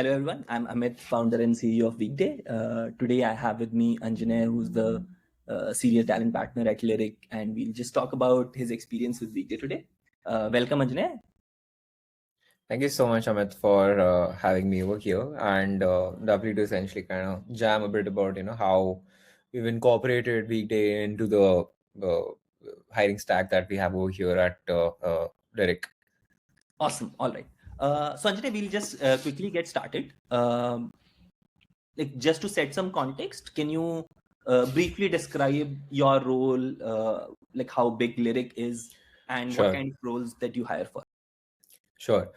Hello everyone, I'm Amit, founder and CEO of Weekday. Today I have with me Anjaney, who's the senior talent partner at Lyric, and we'll just talk about his experience with Weekday today. Welcome Anjaney. Thank you so much, Amit, for having me over here, and lovely to essentially kind of jam a bit about how we've incorporated Weekday into the hiring stack that we have over here at Lyric. Awesome. All right. So Anjaney, we'll just quickly get started. Like just to set some context, can you briefly describe your role, like how big Lyric is, and what Sure. kind of roles that you hire for? Sure.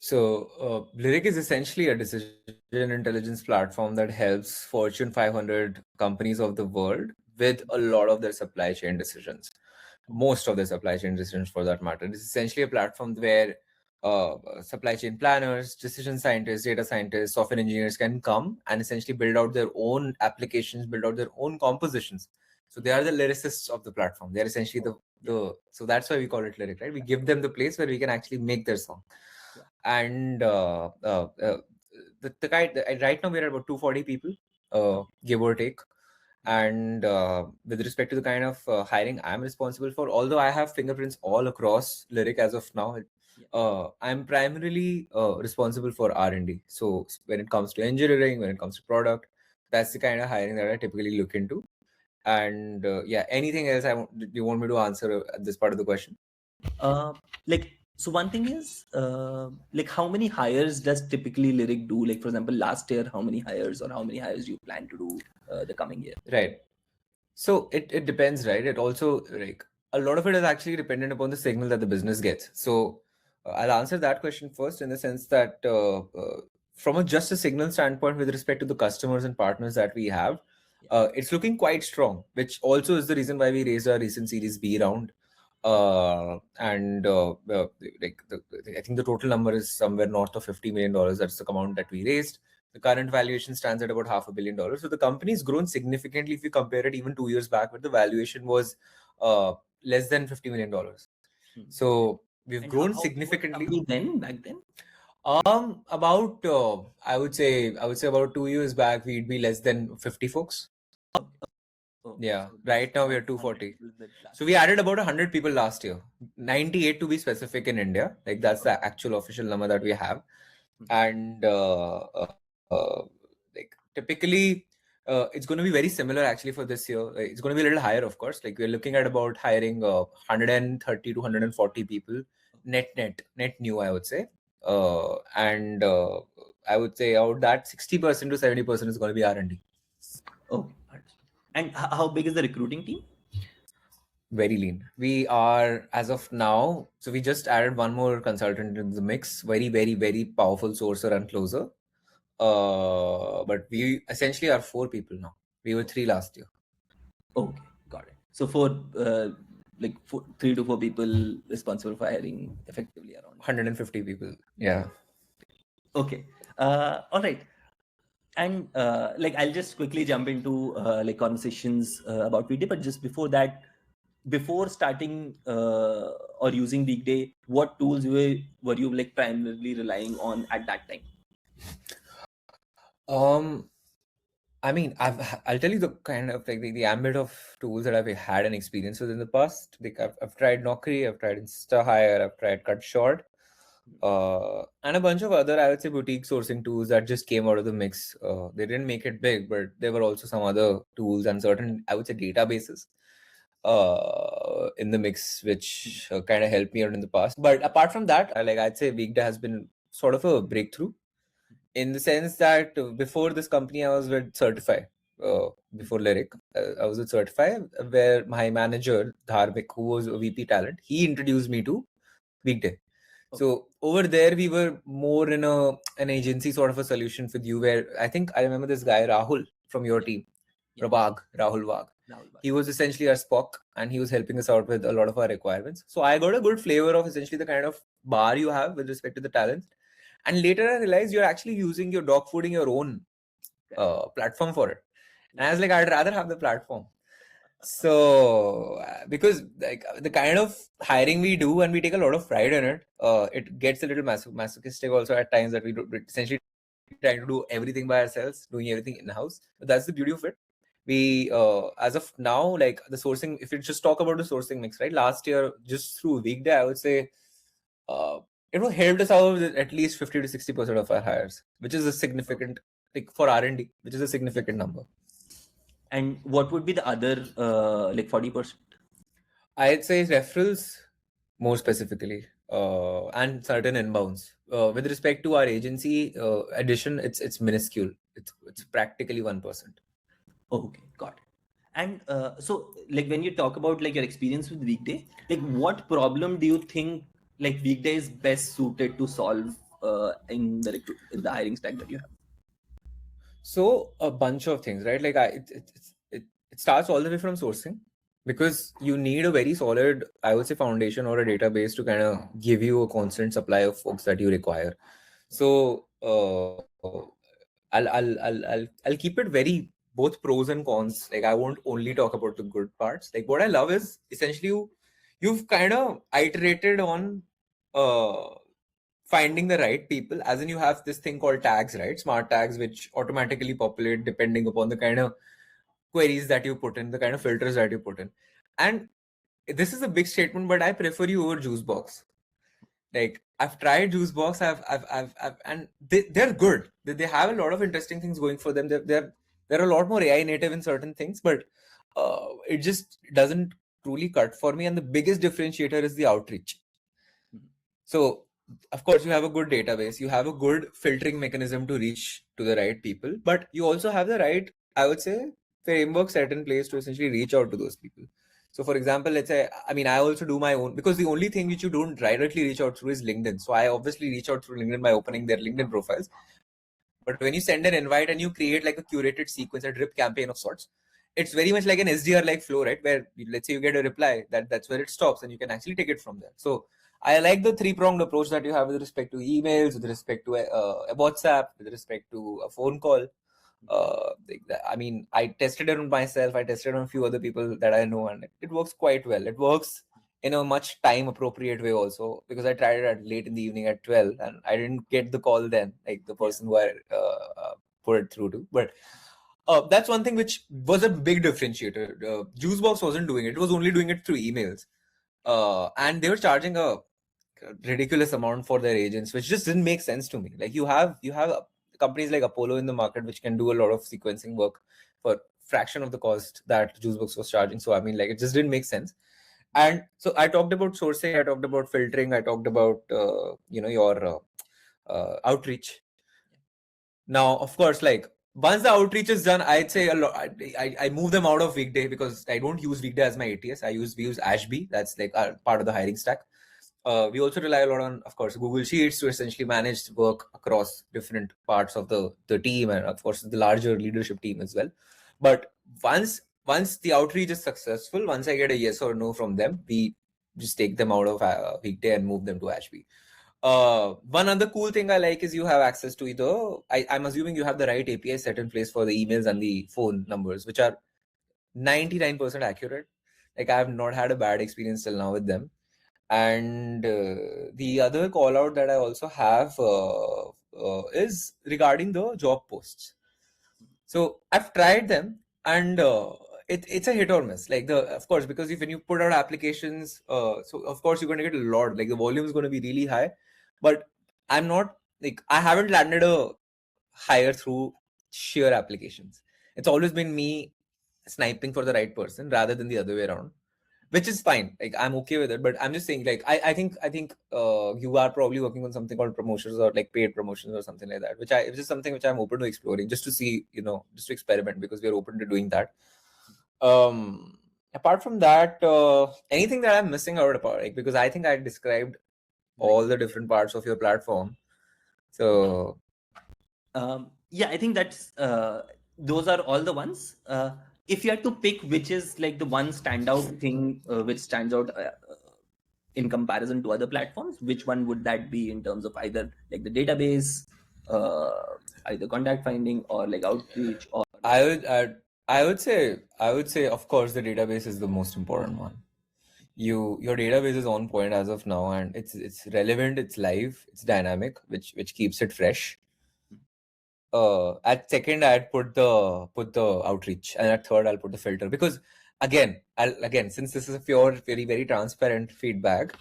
So, Lyric is essentially a decision intelligence platform that helps Fortune 500 companies of the world with a lot of their supply chain decisions. Most of their supply chain decisions, for that matter. It's essentially a platform where supply chain planners, decision scientists, data scientists, software engineers can come and essentially build out their own applications, build out their own compositions. So they are the lyricists of the platform. They're essentially so that's why we call it Lyric, right? We give them the place where we can actually make their song. Yeah. And the guy right now we're at about 240 people, give or take. And with respect to the kind of hiring I'm responsible for, although I have fingerprints all across Lyric as of now, I'm primarily responsible for R&D. So when it comes to engineering, when it comes to product, that's the kind of hiring that I typically look into. And yeah, anything else do you want me to answer at this part of the question? So one thing is, like how many hires does typically Lyric do? Like for example, last year, how many hires or how many hires do you plan to do the coming year? Right. So it depends, right? It also, like, a lot of it is actually dependent upon the signal that the business gets. So I'll answer that question first, in the sense that from just a signal standpoint with respect to the customers and partners that we have, it's looking quite strong, which also is the reason why we raised our recent Series B round. And I think the total number is somewhere north of $50 million. That's the amount that we raised. The current valuation stands at about $500 million. So the company's grown significantly if you compare it even 2 years back, where the valuation was less than $50 million. So we've And grown how significantly. big was the company back then? About I would say about 2 years back, we'd be less than 50 folks. Yeah, So right now we are 240. So we added about 100 people last year, 98 to be specific in India. Like that's the actual official number that we have. And like typically, it's going to be very similar actually for this year. It's going to be a little higher, of course. Like we're looking at about hiring 130 to 140 people net new, I would say. And I would say out that 60% to 70% is going to be R&D. Okay. And how big is the recruiting team? Very lean. We are, as of now, so we just added one more consultant into the mix. Very, very, very powerful sourcer and closer. But we essentially are 4 people now. We were 3 last year. Okay, got it. So like 3 to 4 people responsible for hiring effectively around 150 people. Yeah. Okay. All right. And like I'll just quickly jump into like conversations about Weekday, but just before that, before starting or using Weekday, what tools were you like primarily relying on at that time? I mean, I'll tell you the kind of like the ambit of tools that I've had an experience with in the past. Like I've tried Naukri, I've tried InstaHire, I've tried Cut Short, and a bunch of other, I would say, boutique sourcing tools that just came out of the mix. They didn't make it big, but there were also some other tools and certain, I would say, databases in the mix, which kind of helped me out in the past. But apart from that, I'd say Weekday has been sort of a breakthrough, in the sense that before this company, I was with Certify. Before Lyric, I was with Certify, where my manager, Dharmik, who was a VP talent, he introduced me to Weekday. So over there, we were more in an agency sort of a solution with you, where I think I remember this guy, Rahul, from your team, Rahul Wag. He was essentially our Spock, and he was helping us out with a lot of our requirements. So I got a good flavor of essentially the kind of bar you have with respect to the talents. And later I realized you're actually using your dog fooding your own platform for it. And I was like, I'd rather have the platform. So because like the kind of hiring we do, and we take a lot of pride in it, it gets a little masochistic also at times, that we do essentially trying to do everything by ourselves, doing everything in-house. But that's the beauty of it. We, as of now, like the sourcing, if you just talk about the sourcing mix, right? Last year, just through Weekday, I would say uh, it will helped us out with at least 50 to 60% of our hires, which is a significant, like for R&D, which is a significant number. And what would be the other like 40%? I'd say referrals more specifically, and certain inbounds. With respect to our agency addition, it's minuscule. It's practically 1%. Okay, got it. And so, like when you talk about like your experience with Weekday, like what problem do you think like Weekday is best suited to solve in the in the hiring stack that you have? So a bunch of things, right? Like it starts all the way from sourcing, because you need a very solid, I would say, foundation or a database to kind of give you a constant supply of folks that you require. So I'll keep it very both pros and cons. Like I won't only talk about the good parts. Like what I love is essentially you've kind of iterated on uh finding the right people, as in you have this thing called tags, right? Smart tags, which automatically populate depending upon the kind of queries that you put in, the kind of filters that you put in. And this is a big statement, but I prefer you over Juicebox. Like I've tried Juicebox, I've and they're good. They have a lot of interesting things going for them. They're a lot more AI native in certain things, but it just doesn't truly cut for me. And the biggest differentiator is the outreach. So of course you have a good database, you have a good filtering mechanism to reach to the right people, but you also have the right, I would say, framework set in place to essentially reach out to those people. So for example, let's say, I mean, I also do my own, because the only thing which you don't directly reach out through is LinkedIn. So I obviously reach out through LinkedIn by opening their LinkedIn profiles. But when you send an invite and you create like a curated sequence, a drip campaign of sorts, it's very much like an SDR like flow, right? Where let's say you get a reply, that's where it stops, and you can actually take it from there. So I like the three-pronged approach that you have with respect to emails, with respect to a WhatsApp, with respect to a phone call. I mean, I tested it on myself. I tested it on a few other people that I know, and it works quite well. It works in a much time appropriate way also, because I tried it at late in the evening at 12 and I didn't get the call then, like the person who I put it through to. But that's one thing which was a big differentiator. Juicebox wasn't doing it. It was only doing it through emails. And they were charging a ridiculous amount for their agents, which just didn't make sense to me. Like you have companies like Apollo in the market, which can do a lot of sequencing work for fraction of the cost that Juicebox was charging. So I mean, like it just didn't make sense. And so I talked about sourcing, I talked about filtering, I talked about your outreach. Now, of course, like once the outreach is done, I'd say a lot. I move them out of Weekday, because I don't use Weekday as my ATS. We use Ashby. That's like part of the hiring stack. We also rely a lot on, of course, Google Sheets to essentially manage work across different parts of the team, and of course the larger leadership team as well. But once the outreach is successful, once I get a yes or no from them, we just take them out of Weekday and move them to Ashby. One other cool thing I like is you have access to either, I'm assuming you have the right API set in place for the emails and the phone numbers, which are 99% accurate. Like I have not had a bad experience till now with them. And the other call out that I also have is regarding the job posts. So I've tried them, and it's a hit or miss. Like of course, because when you put out applications, so of course you're going to get a lot. Like the volume is going to be really high, but I haven't landed a hire through sheer applications. It's always been me sniping for the right person rather than the other way around, which is fine. Like I'm okay with it, but I'm just saying, like I think you are probably working on something called promotions, or like paid promotions or something like that, which is something which I'm open to exploring, just to see, just to experiment, because we're open to doing that. Apart from that, anything that I'm missing out about, like, because I think I described all the different parts of your platform. So yeah, I think that's those are all the ones. If you had to pick which is like the one standout thing which stands out in comparison to other platforms, which one would that be in terms of either like the database, either contact finding, or like outreach, or I would say, of course, the database is the most important one. Your database is on point as of now, and it's relevant, it's live, it's dynamic, which keeps it fresh. At second, I'd put the outreach, and at third, I'll put the filter, because again, since this is a pure, very, very transparent feedback,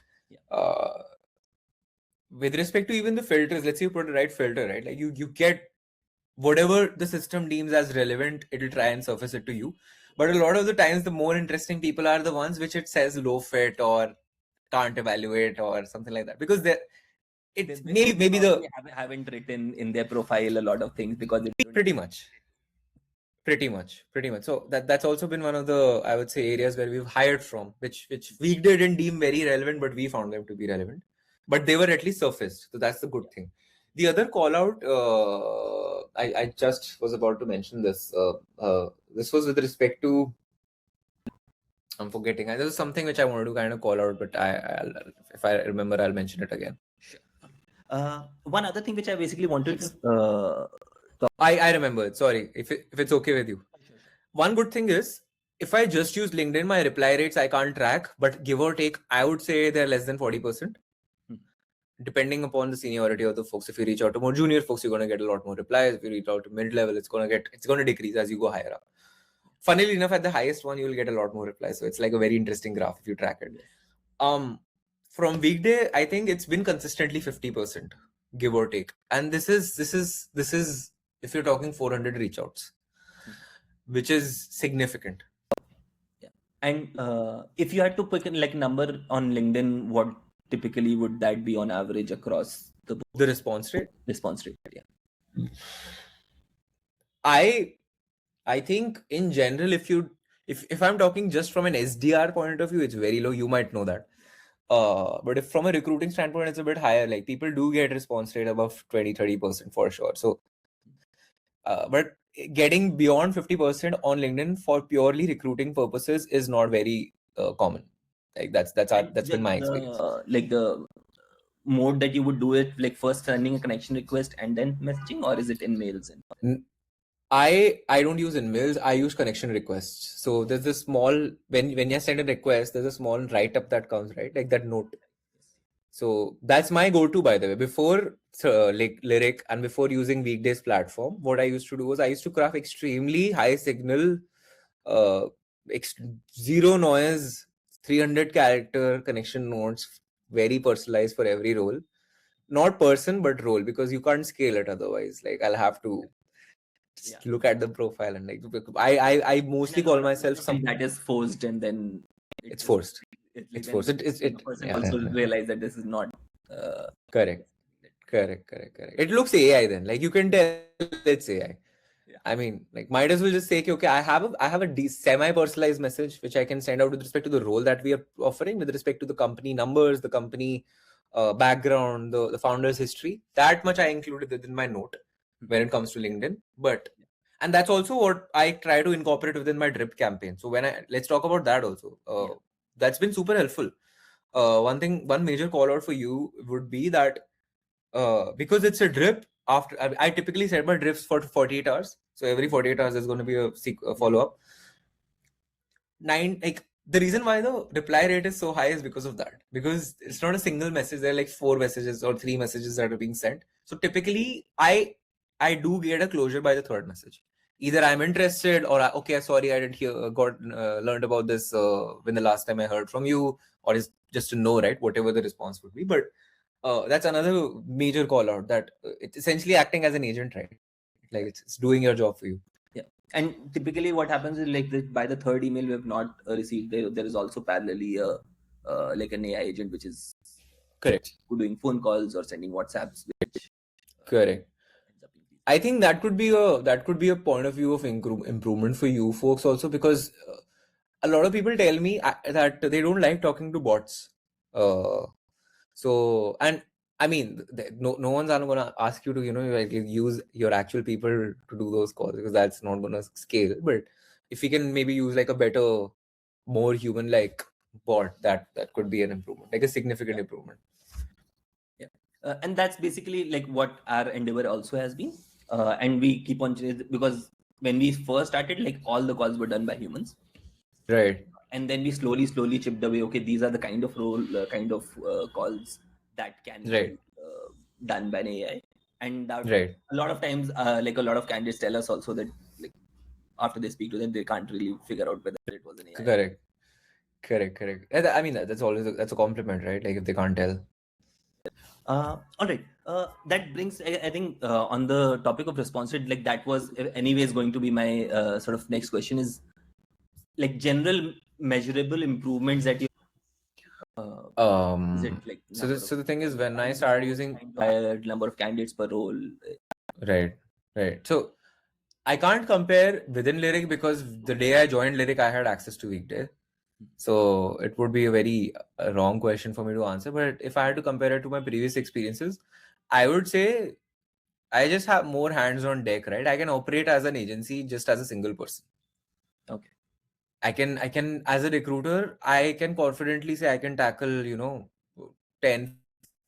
with respect to even the filters, let's say you put the right filter, right? Like you get whatever the system deems as relevant, it'll try and surface it to you. But a lot of the times, the more interesting people are the ones which it says low fit or can't evaluate or something like that, because it's maybe the haven't written in their profile a lot of things because it pretty much. So that's also been one of the, I would say, areas where we've hired from, which Weekday didn't deem very relevant, but we found them to be relevant. But they were at least surfaced, so that's the good thing. The other call out, I just was about to mention this. This was with respect to, I'm forgetting. There was something which I wanted to kind of call out, but if I remember, I'll mention it again. Sure. One other thing which I basically wanted I remember it. Sorry, if it's okay with you. One good thing is, if I just use LinkedIn, my reply rates I can't track, but give or take, I would say they're less than 40%. Depending upon the seniority of the folks. If you reach out to more junior folks, you're going to get a lot more replies. If you reach out to mid-level, it's going to decrease as you go higher up. Funnily enough, at the highest one, you'll get a lot more replies. So it's like a very interesting graph if you track it. From Weekday, I think it's been consistently 50%, give or take. And this is if you're talking 400 reach outs, which is significant. Yeah. And if you had to pick like number on LinkedIn, what typically would that be on average across the response rate? Response rate, yeah. I think in general, if I'm talking just from an SDR point of view, it's very low. You might know that. But if from a recruiting standpoint, it's a bit higher. Like people do get response rate above 20-30% for sure. So, but getting beyond 50% on LinkedIn for purely recruiting purposes is not very common. Like that's been my experience. Like the mode that you would do it, like first sending a connection request and then messaging, or is it in mails? I don't use in-mails. I use connection requests. So there's a small, when you send a request, there's a small write-up that comes, right? Like that note. So that's my go-to, by the way. Before like Lyric and before using Weekday's platform, what I used to do was I used to craft extremely high signal, zero noise, 300 character connection notes, very personalized for every role. Not person, but role, because you can't scale it otherwise. Like I'll have to look at the profile and like I mostly call myself something that is forced, and then it's forced. It's forced. It person also realize that this is not correct. It looks AI then. Like you can tell it's AI. I mean, like might as well just say, okay, I have a semi-personalized message which I can send out with respect to the role that we are offering, with respect to the company numbers, the company background, the founder's history. That much I included within my note when it comes to LinkedIn. And that's also what I try to incorporate within my drip campaign. So let's talk about that also. That's been super helpful. One major call out for you would be that because it's a drip, after I typically set my drips for 48 hours. So every 48 hours there's going to be a follow-up. The reason why the reply rate is so high is because of that. Because it's not a single message. There are like 4 messages or 3 messages that are being sent. So typically I do get a closure by the 3rd message. Either I'm interested or okay, sorry, I didn't learned about this when the last time I heard from you, or is just to know, right? Whatever the response would be. But that's another major call out, that it's essentially acting as an agent, right? Like it's doing your job for you. Yeah. And typically what happens is like by the 3rd email we have not received, there is also parallelly like an AI agent which is correct doing phone calls or sending WhatsApps, which correct. I think that could be a point of view of improvement for you folks also, because a lot of people tell me that they don't like talking to bots. So, and I mean, no one's going to ask you to, like use your actual people to do those calls, because that's not going to scale. But if we can maybe use like a better, more human-like bot, that could be an improvement, like a significant improvement. Yeah. And that's basically like what our endeavor also has been. And we keep on, because when we first started, like all the calls were done by humans. Right. And then we slowly chipped away. Okay, these are the kind of calls that can be done by an AI. and that Right. a lot of times, like a lot of candidates tell us also that like after they speak to them, they can't really figure out whether it was an AI. Correct. Correct. I mean, that's always that's a compliment, right? Like if they can't tell. All right. That brings, I think, on the topic of responsibility, like that was anyways going to be my sort of next question is like general measurable improvements that you. Is it like number of So the thing is, when I lines started out, using hired, number of candidates per role? right. So I can't compare within Lyric because the day I joined Lyric, I had access to Weekday. So it would be a very wrong question for me to answer. But if I had to compare it to my previous experiences, I would say I just have more hands on deck, right? I can operate as an agency just as a single person. Okay. I can as a recruiter, I can confidently say I can tackle, 10,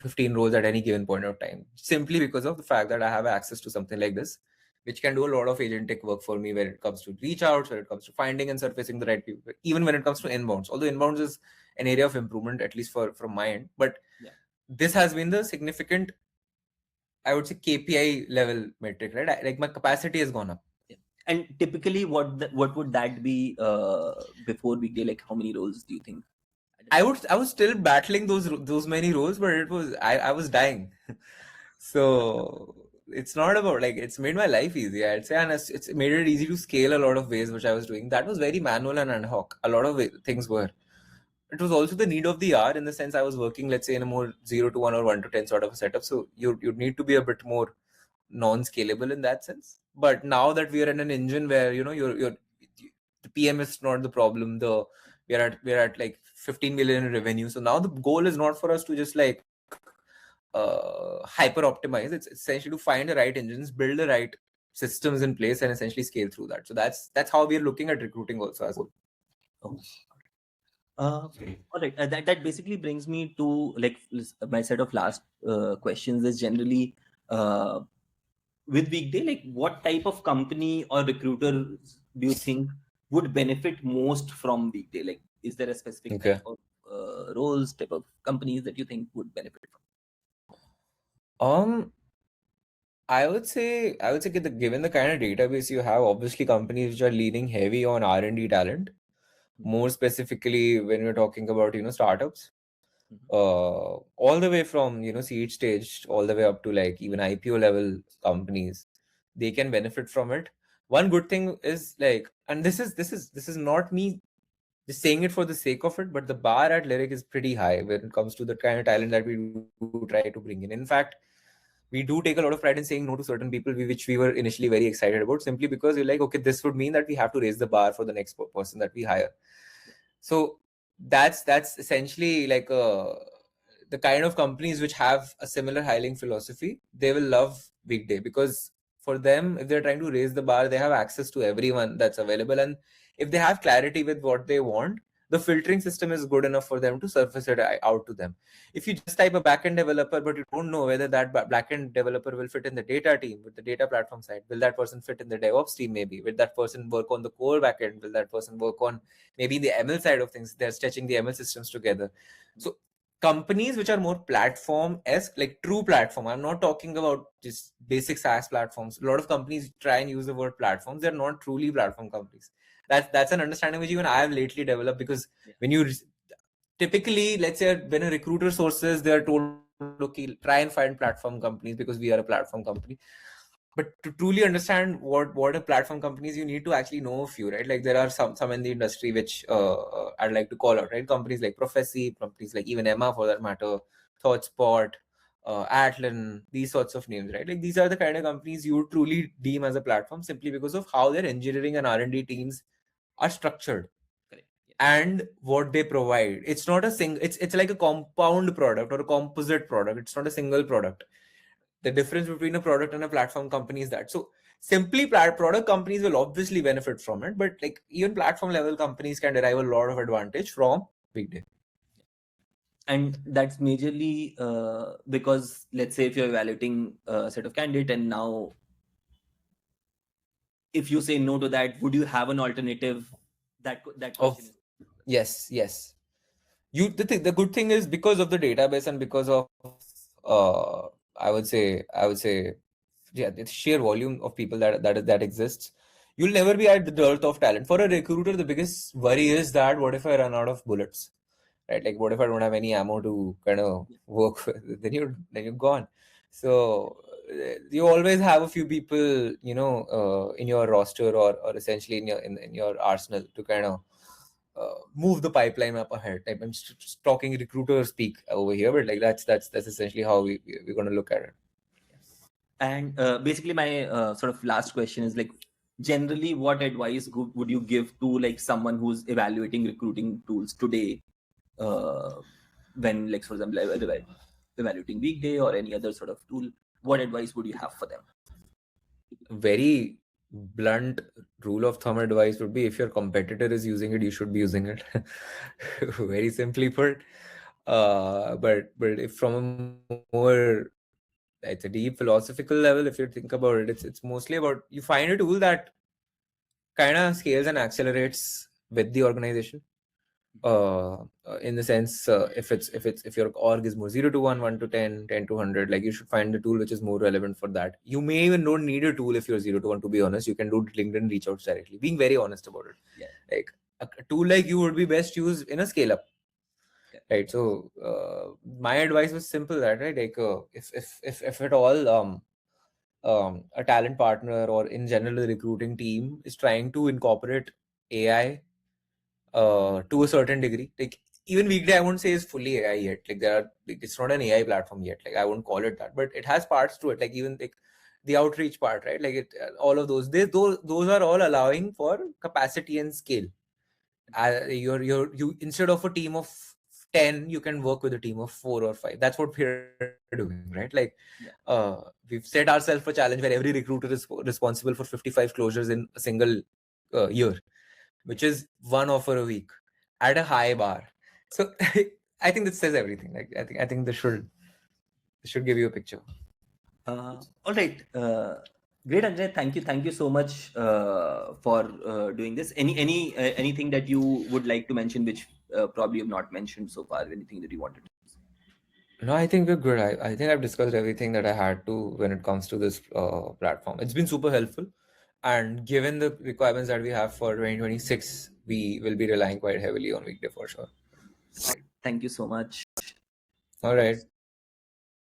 15 roles at any given point of time, simply because of the fact that I have access to something like this, which can do a lot of agentic work for me when it comes to reach outs, when it comes to finding and surfacing the right people, even when it comes to inbounds. Although inbounds is an area of improvement, at least from my end. But Yeah. this has been the significant, I would say, KPI level metric, right? Like my capacity has gone up. Yeah. And typically, what would that be before Weekday? Like, how many roles do you think? I was still battling those many roles, but I was dying. So it's not about like it's made my life easy, I'd say, and it's made it easy to scale a lot of ways which I was doing. That was very manual and ad hoc. A lot of things were. It was also the need of the hour in the sense I was working, let's say, in a more 0 to 1 or 1 to 10 sort of a setup. So you need to be a bit more non-scalable in that sense. But now that we are in an engine where you're the PM is not the problem. We're at like 15 million in revenue. So now the goal is not for us to just like hyper optimize. It's essentially to find the right engines, build the right systems in place, and essentially scale through that. So that's how we're looking at recruiting also as well. Okay. All right. That basically brings me to like my set of last questions is generally uh, with Weekday, like what type of company or recruiter do you think would benefit most from Weekday? Like, is there a specific Okay. type of roles, type of companies that you think would benefit from? Um, I would say given the kind of database you have, obviously companies which are leaning heavy on R&D talent, more specifically when we're talking about startups, all the way from seed stage all the way up to like even IPO level companies, they can benefit from it. One good thing is like, and this is not me just saying it for the sake of it, but the bar at Lyric is pretty high when it comes to the kind of talent that we do try to bring in. In fact, we do take a lot of pride in saying no to certain people which we were initially very excited about, simply because we're like, okay, this would mean that we have to raise the bar for the next person that we hire. So that's essentially like the kind of companies which have a similar hiring philosophy. They will love Weekday because for them, if they're trying to raise the bar, they have access to everyone that's available, and if they have clarity with what they want, the filtering system is good enough for them to surface it out to them. If you just type a backend developer, but you don't know whether that backend developer will fit in the data team with the data platform side, will that person fit in the DevOps team? Maybe will that person work on the core backend? Will that person work on maybe the ML side of things? They're stretching the ML systems together. So companies which are more platform-esque, like true platform. I'm not talking about just basic SaaS platforms. A lot of companies try and use the word platforms. They're not truly platform companies. That's an understanding which even I have lately developed, because when you typically, let's say when a recruiter sources, they're told, okay, try and find platform companies because we are a platform company. But to truly understand what a platform company is, you need to actually know a few, right? Like there are some in the industry which I'd like to call out, right? Companies like Prophecy, companies like even Emma for that matter, ThoughtSpot, Atlan, these sorts of names, right? Like these are the kind of companies you would truly deem as a platform simply because of how their engineering and R&D teams are structured. Correct. Yes. And what they provide. It's not a single, it's like a compound product or a composite product. It's not a single product. The difference between a product and a platform company is that. So simply product companies will obviously benefit from it, but like even platform level companies can derive a lot of advantage from Weekday. And that's majorly because let's say if you're evaluating a set of candidate and now if you say no to that, would you have an alternative? That question is Yes. The good thing is because of the database and because of I would say, yeah, the sheer volume of people that exists. You'll never be at the dearth of talent. For a recruiter, the biggest worry is that what if I run out of bullets, right? Like, what if I don't have any ammo to kind of work with? Then you're gone. So you always have a few people, in your roster, or essentially in your arsenal, to kind of move the pipeline up ahead. Like, I'm just talking recruiter speak over here, but like that's essentially how we're going to look at it. And basically, my sort of last question is like, generally, what advice would you give to like someone who's evaluating recruiting tools today, when, like, for example, evaluating Weekday or any other sort of tool? What advice would you have for them? Very blunt rule of thumb advice would be, if your competitor is using it, you should be using it. Very simply put. But if from a more, it's a deep philosophical level, if you think about it, it's mostly about, you find a tool that kind of scales and accelerates with the organization. In the sense, if your org is more 0 to 1, 1 to 10, 10 to 100, like, you should find a tool which is more relevant for that. You may even don't need a tool if you're 0 to 1, to be honest. You can do LinkedIn reach outs directly, being very honest about it. Yeah. Like, a tool like you would be best used in a scale up. Yeah. Right. So my advice was simple, that, right, like, if at all, a talent partner, or in general the recruiting team, is trying to incorporate AI to a certain degree. Like, even Weekday, I won't say is fully AI yet. Like, it's not an AI platform yet. Like, I won't call it that, but it has parts to it. Like, even like the outreach part, right? Like, all of those are all allowing for capacity and scale. You instead of a team of 10, you can work with a team of 4 or 5. That's what we're doing, right? Like, Yeah. we've set ourselves a challenge where every recruiter is responsible for 55 closures in a single year, which is one offer a week at a high bar. So I think that says everything. Like, I think this should give you a picture. All right. Great, Anjay. Thank you so much for doing this. Anything that you would like to mention, which probably you've not mentioned so far? Anything that you wanted to? No, I think we're good. I think I've discussed everything that I had to when it comes to this platform. It's been super helpful. And given the requirements that we have for 2026, we will be relying quite heavily on Weekday for sure. All right. Thank you so much. All right.